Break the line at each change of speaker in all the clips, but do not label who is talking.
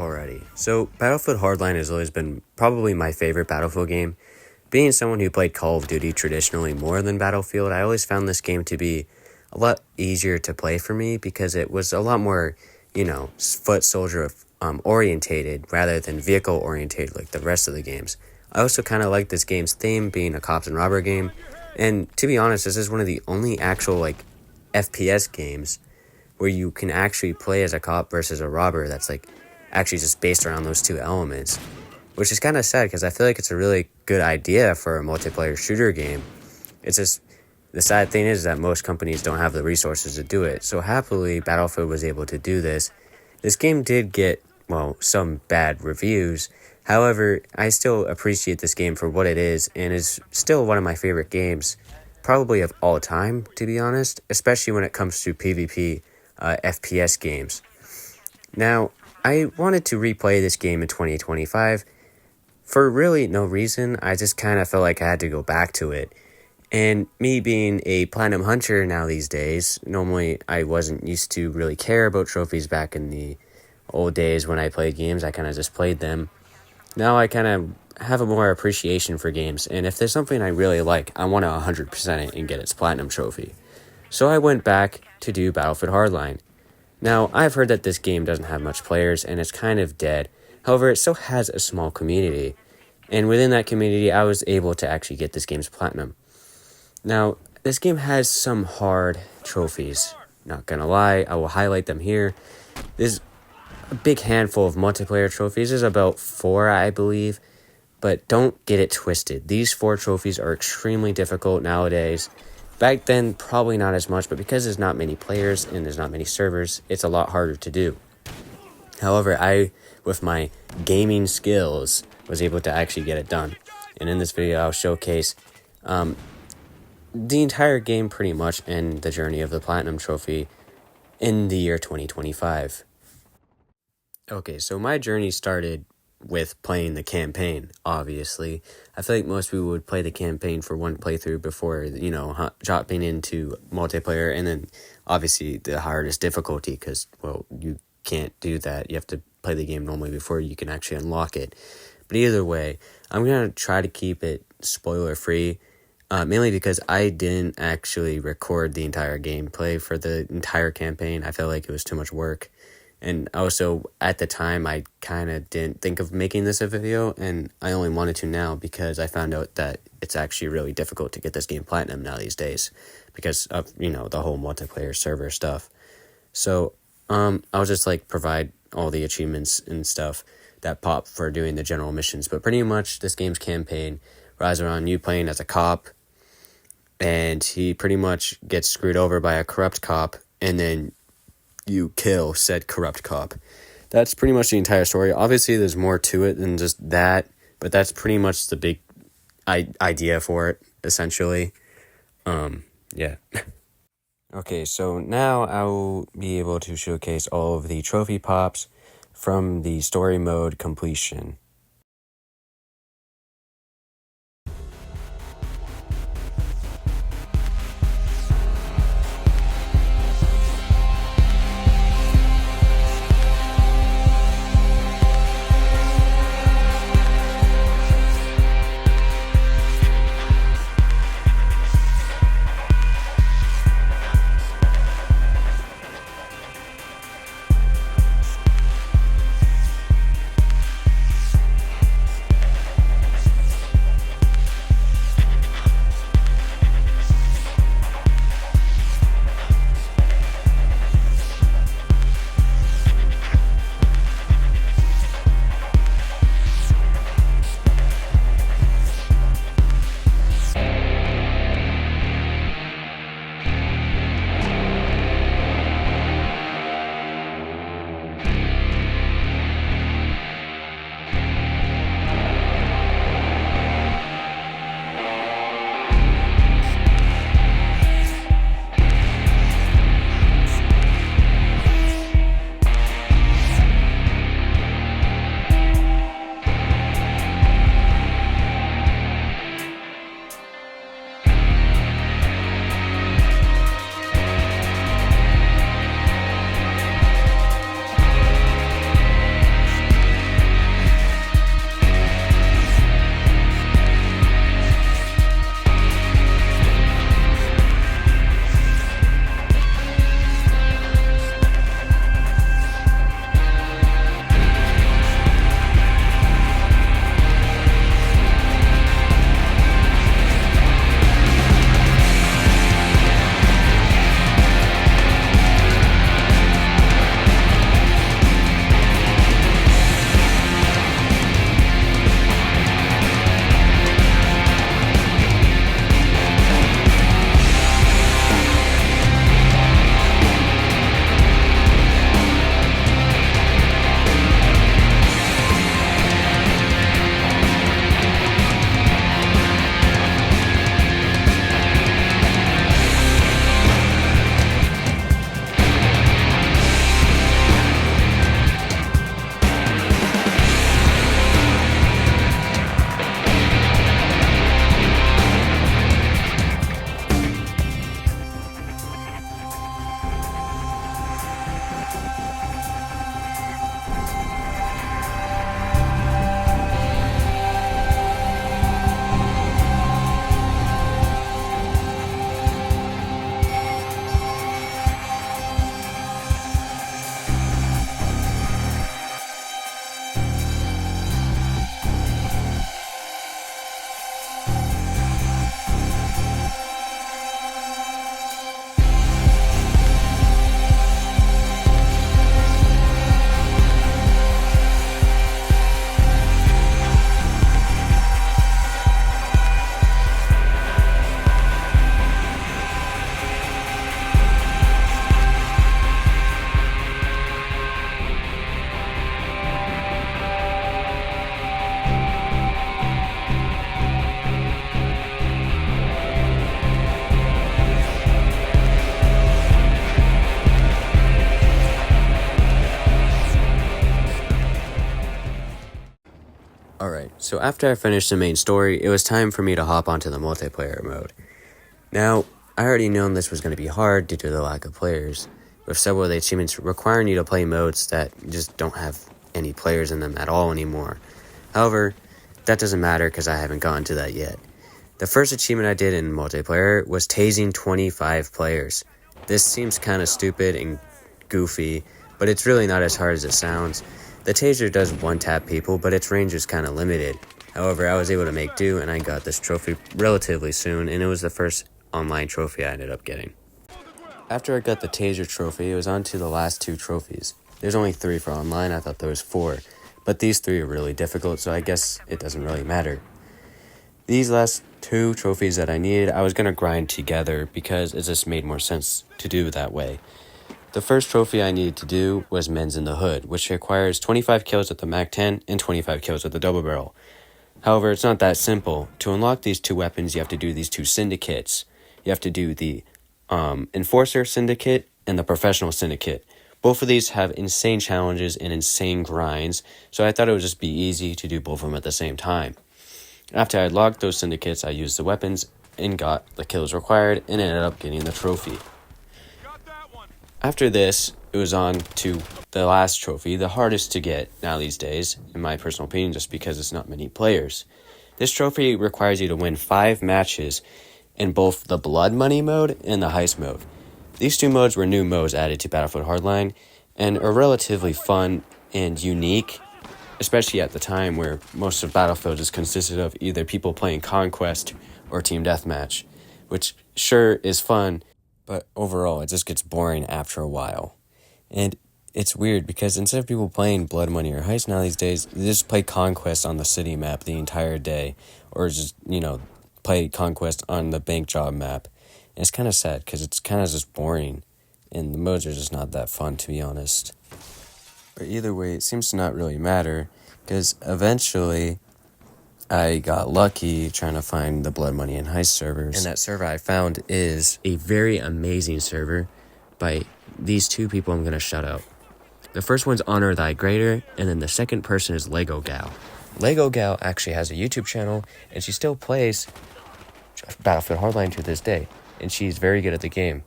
already. So Battlefield Hardline has always been probably my favorite Battlefield game. Being someone who played Call of Duty traditionally more than Battlefield, I always found this game to be a lot easier to play for me because it was a lot more, foot soldier orientated rather than vehicle orientated like the rest of the games. I also kind of like this game's theme being a cops and robber game, and to be honest, this is one of the only actual FPS games where you can actually play as a cop versus a robber that's actually just based around those two elements, which is kind of sad because I feel like it's a really good idea for a multiplayer shooter game. It's just the sad thing is that most companies don't have the resources to do it. So happily, Battlefield was able to do this. This game did get, some bad reviews. However, I still appreciate this game for what it is and is still one of my favorite games, probably of all time, to be honest, especially when it comes to PvP FPS games. Now, I wanted to replay this game in 2025 for really no reason. I just kind of felt like I had to go back to it. And me being a platinum hunter now these days, normally I wasn't used to really care about trophies back in the old days when I played games. I kind of just played them. Now I kind of have a more appreciation for games. And if there's something I really like, I want to 100% it and get its platinum trophy. So I went back to do Battlefield Hardline. Now, I've heard that this game doesn't have much players and it's kind of dead. However, it still has a small community. And within that community, I was able to actually get this game's platinum. Now, this game has some hard trophies. Not gonna lie, I will highlight them here. There's a big handful of multiplayer trophies. There's about 4, I believe. But don't get it twisted. These 4 trophies are extremely difficult nowadays. Back then, probably not as much, but because there's not many players and there's not many servers, it's a lot harder to do. However, I, with my gaming skills, was able to actually get it done. And in this video, I'll showcase the entire game pretty much and the journey of the Platinum Trophy in the year 2025. Okay, so my journey started with playing the campaign, obviously. I feel like most people would play the campaign for one playthrough before, dropping into multiplayer, and then obviously the hardest difficulty because, you can't do that. You have to play the game normally before you can actually unlock it. But either way, I'm going to try to keep it spoiler-free, mainly because I didn't actually record the entire gameplay for the entire campaign. I felt like it was too much work. And also, at the time, I kind of didn't think of making this a video, and I only wanted to now because I found out that it's actually really difficult to get this game platinum now these days because of, the whole multiplayer server stuff. So, I'll just, provide all the achievements and stuff that pop for doing the general missions. But pretty much, this game's campaign rides around you playing as a cop, and he pretty much gets screwed over by a corrupt cop, and then you kill said corrupt cop. That's pretty much the entire story. Obviously, there's more to it than just that, but that's pretty much the big idea for it, essentially. Yeah. Okay, so now I will be able to showcase all of the trophy pops from the story mode completion. So after I finished the main story, it was time for me to hop onto the multiplayer mode. Now, I already known this was going to be hard due to the lack of players, with several of the achievements requiring you to play modes that just don't have any players in them at all anymore. However, that doesn't matter because I haven't gotten to that yet. The first achievement I did in multiplayer was tasing 25 players. This seems kind of stupid and goofy, but it's really not as hard as it sounds. The taser does one-tap people, but its range is kind of limited. However, I was able to make do, and I got this trophy relatively soon, and it was the first online trophy I ended up getting. After I got the taser trophy, it was on to the last 2 trophies. There's only 3 for online, I thought there was 4, but these 3 are really difficult, so I guess it doesn't really matter. These last 2 trophies that I needed, I was going to grind together because it just made more sense to do that way. The first trophy I needed to do was Men's in the Hood, which requires 25 kills with the MAC-10 and 25 kills with the double barrel. However, it's not that simple. To unlock these 2 weapons, you have to do these 2 syndicates. You have to do the Enforcer Syndicate and the Professional Syndicate. Both of these have insane challenges and insane grinds, so I thought it would just be easy to do both of them at the same time. After I logged those syndicates, I used the weapons and got the kills required and ended up getting the trophy. After this, it was on to the last trophy, the hardest to get now these days, in my personal opinion, just because it's not many players. This trophy requires you to win 5 matches in both the Blood Money mode and the Heist mode. These 2 modes were new modes added to Battlefield Hardline and are relatively fun and unique, especially at the time where most of Battlefield just consisted of either people playing Conquest or Team Deathmatch, which sure is fun, but overall, it just gets boring after a while. And it's weird because instead of people playing Blood Money or Heist now these days, they just play Conquest on the city map the entire day. Or just, play Conquest on the bank job map. And it's kind of sad because it's kind of just boring. And the modes are just not that fun, to be honest. But either way, it seems to not really matter. Because eventually, I got lucky trying to find the Blood Money and Heist servers. And that server I found is a very amazing server by these 2 people I'm going to shout out. The first one's Honor Thy Greater, and then the second person is Legogal. Legogal actually has a YouTube channel, and she still plays Battlefield Hardline to this day, and she's very good at the game.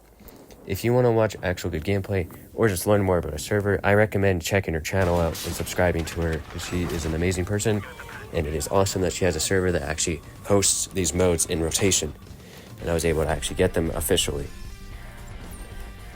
If you want to watch actual good gameplay, or just learn more about a server, I recommend checking her channel out and subscribing to her, because she is an amazing person. And it is awesome that she has a server that actually hosts these modes in rotation. And I was able to actually get them officially.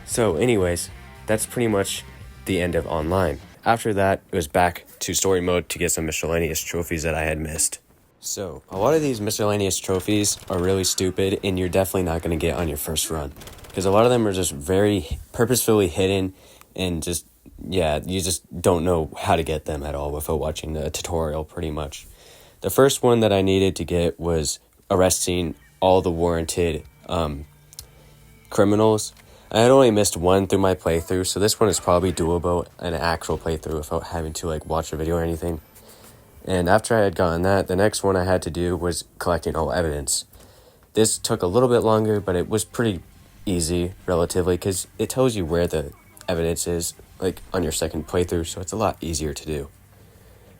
So anyways, that's pretty much the end of online. After that, it was back to story mode to get some miscellaneous trophies that I had missed. So, a lot of these miscellaneous trophies are really stupid and you're definitely not going to get on your first run. Because a lot of them are just very purposefully hidden and you just don't know how to get them at all without watching the tutorial pretty much. The first one that I needed to get was arresting all the warranted criminals. I had only missed 1 through my playthrough, so this one is probably doable in an actual playthrough without having to watch a video or anything. And after I had gotten that, the next one I had to do was collecting all evidence. This took a little bit longer, but it was pretty easy relatively because it tells you where the evidence is on your second playthrough, so it's a lot easier to do.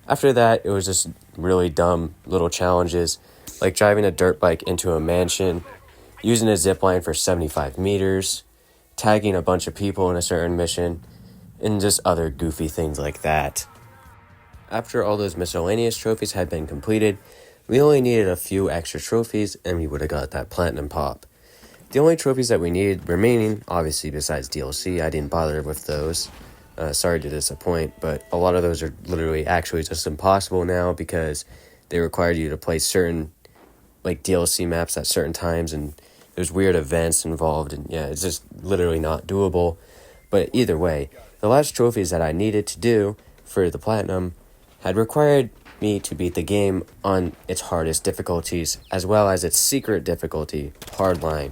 After that, it was just really dumb little challenges, like driving a dirt bike into a mansion, using a zip line for 75 meters, tagging a bunch of people in a certain mission, and just other goofy things like that. After all those miscellaneous trophies had been completed, we only needed a few extra trophies and we would have got that platinum pop. The only trophies that we needed remaining, obviously besides DLC, I didn't bother with those. Sorry to disappoint, but a lot of those are literally actually just impossible now because they required you to play certain DLC maps at certain times and there's weird events involved and it's just literally not doable. But either way, the last trophies that I needed to do for the platinum had required me to beat the game on its hardest difficulties as well as its secret difficulty, Hardline.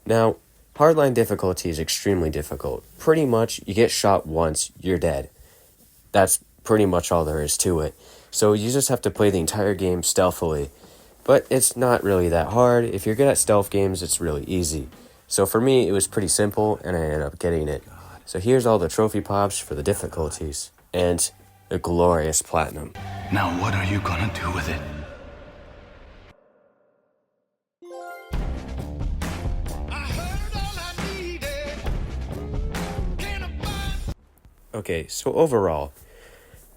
Now, Hardline difficulty is extremely difficult. Pretty much, you get shot once, you're dead. That's pretty much all there is to it. So you just have to play the entire game stealthily. But it's not really that hard. If you're good at stealth games, it's really easy. So for me, it was pretty simple, and I ended up getting it. So here's all the trophy pops for the difficulties, and the glorious platinum.
Now what are you gonna do with it?
Okay, so overall,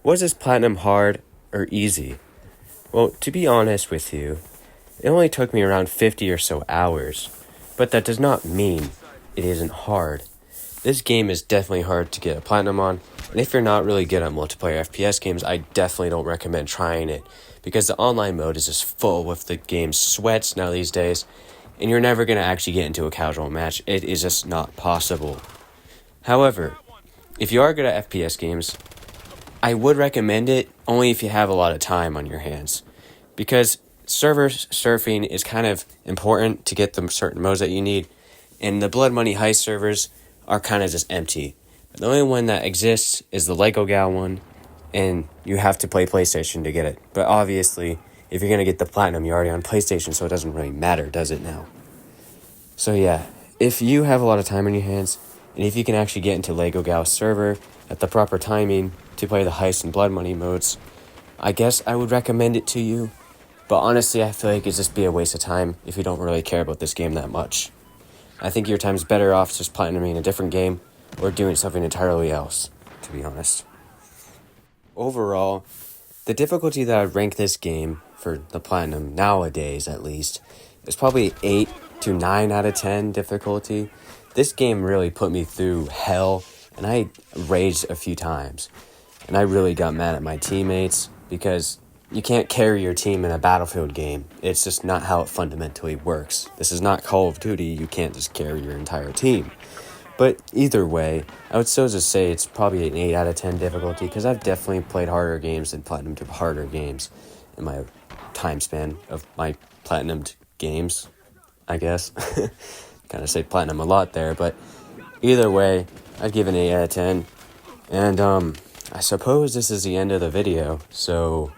was this platinum hard or easy? Well, to be honest with you, it only took me around 50 or so hours, but that does not mean it isn't hard. This game is definitely hard to get a platinum on, and if you're not really good at multiplayer FPS games, I definitely don't recommend trying it, because the online mode is just full with the game's sweats now these days, and you're never going to actually get into a casual match. It is just not possible. However, if you are good at FPS games, I would recommend it only if you have a lot of time on your hands, because server surfing is kind of important to get the certain modes that you need, and the Blood Money Heist servers are kind of just empty. The only one that exists is the legogals one, and you have to play PlayStation to get it. But obviously, if you're going to get the platinum, you're already on PlayStation, so it doesn't really matter, does it now? So yeah, if you have a lot of time on your hands, and if you can actually get into legogals server at the proper timing to play the heist and blood money modes, I guess I would recommend it to you. But honestly, I feel like it'd just be a waste of time if you don't really care about this game that much. I think your time's better off just platinuming a different game or doing something entirely else, to be honest. Overall, the difficulty that I'd rank this game for the platinum nowadays, at least, is probably 8 to 9 out of 10 difficulty. This game really put me through hell, and I raged a few times. And I really got mad at my teammates because you can't carry your team in a Battlefield game. It's just not how it fundamentally works. This is not Call of Duty. You can't just carry your entire team. But either way, I would still just say it's probably an 8 out of 10 difficulty because I've definitely played harder games than platinumed harder games in my time span of my platinumed games, I guess. Kind of say platinum a lot there, but either way, I'd give it an 8 out of 10. And I suppose this is the end of the video, so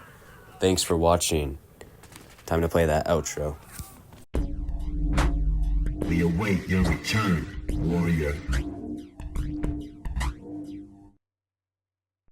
thanks for watching. Time to play that outro.
We await your return, warrior.